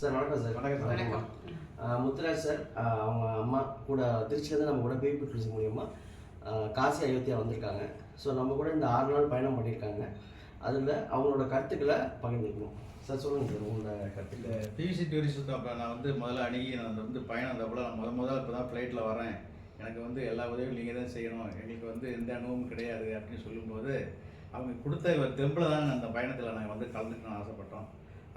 Sir வணக்கம் sir. வணக்கம். Muthuraj sir அவங்க அம்மா கூட திருச்சியிலேருந்து நம்ம கூட பேபி டூரிசம் மூலியமாக காசி அயோத்தியா வந்திருக்காங்க. ஸோ நம்ம கூட இந்த 6 நாள் பயணம் பண்ணியிருக்காங்க. அதில் அவங்களோட கருத்துக்களை பகிர்ந்துக்கணும் சார். சொல்லுங்கள் சார் உங்களோட கருத்துக்கள். பிவிசி டூரிசத்தை அப்போ நான் முதல்ல அணுகி நான் பயணம் அந்த போல் நான் முதல்ல இப்போ தான் ஃப்ளைட்டில் வரேன், எனக்கு எல்லா உதவியும் நீங்கள் தான் செய்யணும், எங்களுக்கு எந்த அனுபவமும் கிடையாது அப்படின்னு சொல்லும்போது அவங்க கொடுத்த தெம்பில் தான் அந்த பயணத்தில் நாங்கள் கலந்துக்கணும்னு ஆசைப்பட்டோம்.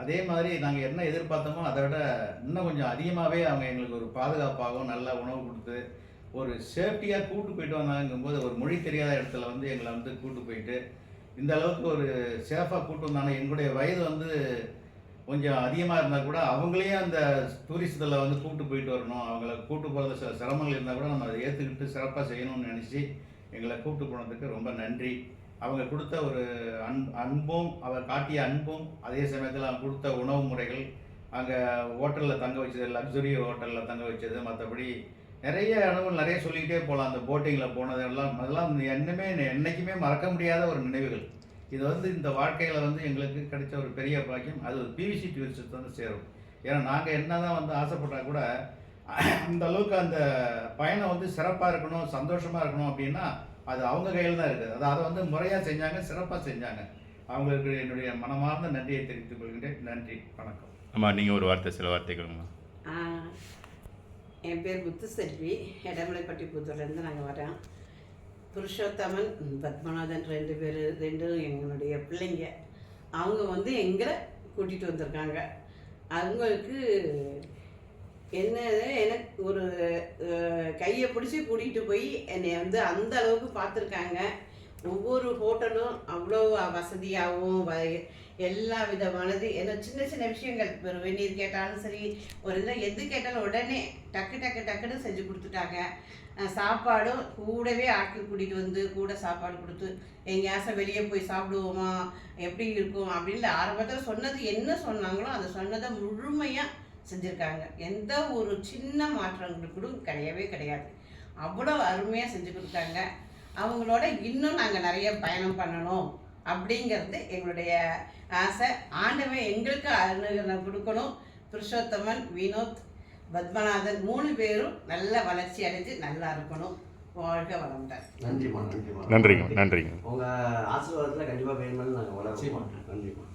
அதே மாதிரி நாங்கள் என்ன எதிர்பார்த்தோமோ அதை விட இன்னும் கொஞ்சம் அதிகமாகவே அவங்க எங்களுக்கு ஒரு பாதுகாப்பாகவும் நல்ல உணவு கொடுத்து ஒரு சேஃப்டியாக கூட்டு போயிட்டு வந்தாங்கும்போது ஒரு மொழி தெரியாத இடத்துல எங்களை கூட்டு போயிட்டு இந்த அளவுக்கு ஒரு சேஃபாக கூட்டு வந்தாங்க. எங்களுடைய வயது கொஞ்சம் அதிகமாக இருந்தால் கூட அவங்களையும் அந்த டூரிசத்தில் கூப்பிட்டு போயிட்டு வரணும், அவங்கள கூட்டு போகிறது சில சிரமங்கள் இருந்தால் கூட நம்ம அதை ஏற்றுக்கிட்டு சிறப்பாக செய்யணும்னு நினச்சி எங்களை கூப்பிட்டு போனதுக்கு ரொம்ப நன்றி. அவங்க கொடுத்த ஒரு அன்பும் அவர் காட்டிய அன்பும் அதே சமயத்தில் அவங்க கொடுத்த உணவு முறைகள், அங்கே ஹோட்டலில் தங்க வச்சது, லக்ஸுரி ஹோட்டலில் தங்க வச்சது, மற்றபடி நிறைய அனுபவம் நிறைய சொல்லிக்கிட்டே போகலாம். அந்த போட்டிங்கில் போனதெல்லாம் அதெல்லாம் என்றைக்குமே மறக்க முடியாத ஒரு நினைவுகள். இது இந்த வாழ்க்கையில் எங்களுக்கு கிடைச்ச ஒரு பெரிய பாக்கியம். அது ஒரு பிவிசி டூரிசத்தை சேரும். ஏன்னா நாங்கள் என்ன தான் ஆசைப்பட்டால் கூட அந்த அளவுக்கு அந்த பயணம் சிறப்பாக இருக்கணும், சந்தோஷமாக இருக்கணும் அப்படின்னா அது அவங்க கையில் தான் இருக்குது. அதை முறையாக செஞ்சாங்க, சிறப்பாக செஞ்சாங்க. அவங்களுக்கு என்னுடைய மனமார்ந்த நன்றியை தெரிவித்துக் கொள்கின்றேன். நன்றி, வணக்கம். ஆமாம், நீங்கள் ஒரு வார்த்தை சில வார்த்தைகள்மா. என் பேர் முத்துசெல்வி, இடமலைப்பட்டி புத்தூர்லேருந்து நாங்கள் வரோம். புருஷோத்தமன், பத்மநாதன் ரெண்டும் எங்களுடைய பிள்ளைங்க. அவங்க எங்களை கூட்டிகிட்டு வந்திருக்காங்க. அவங்களுக்கு என்னது எனக்கு ஒரு கையை பிடிச்சி கூட்டிகிட்டு போய் என்னை அந்த அளவுக்கு பார்த்துருக்காங்க. ஒவ்வொரு ஹோட்டலும் அவ்வளோ வசதியாகவும் எல்லா விதமானது என்ன சின்ன சின்ன விஷயங்கள், ஒரு வெந்நீர் கேட்டாலும் சரி, ஒரு இதில் எது கேட்டாலும் உடனே டக்குன்னு செஞ்சு கொடுத்துட்டாங்க. சாப்பாடும் கூடவே ஆட்கள் கூட்டிகிட்டு கூட சாப்பாடு கொடுத்து எங்கேயாச்சும் வெளியே போய் சாப்பிடுவோமா, எப்படி இருக்கும் அப்படின்னு ஆரம்பத்தில் சொன்னது என்ன சொன்னாங்களோ அதை சொன்னதை முழுமையாக செஞ்சுருக்காங்க. எந்த ஒரு சின்ன மாற்றங்கள் கூட கிடையாது. அவ்வளோ அருமையாக செஞ்சு கொடுத்தாங்க. அவங்களோட இன்னும் நாங்கள் நிறைய பயணம் பண்ணணும் அப்படிங்கிறது எங்களுடைய ஆசை. ஆண்டவன் எங்களுக்கு அனுகிரகம் கொடுக்கணும். புருஷோத்தமன், வினோத், பத்மநாதன் 3 பேரும் நல்ல வளர்ச்சி அடைஞ்சு நல்லா இருக்கணும். வாழ்க வளமுடன். நன்றிம்மா. நன்றிங்க. உங்கள் ஆசீர்வாதத்தில் கண்டிப்பாக வேணும்னு நாங்கள் வளர்ச்சி. நன்றிம்மா.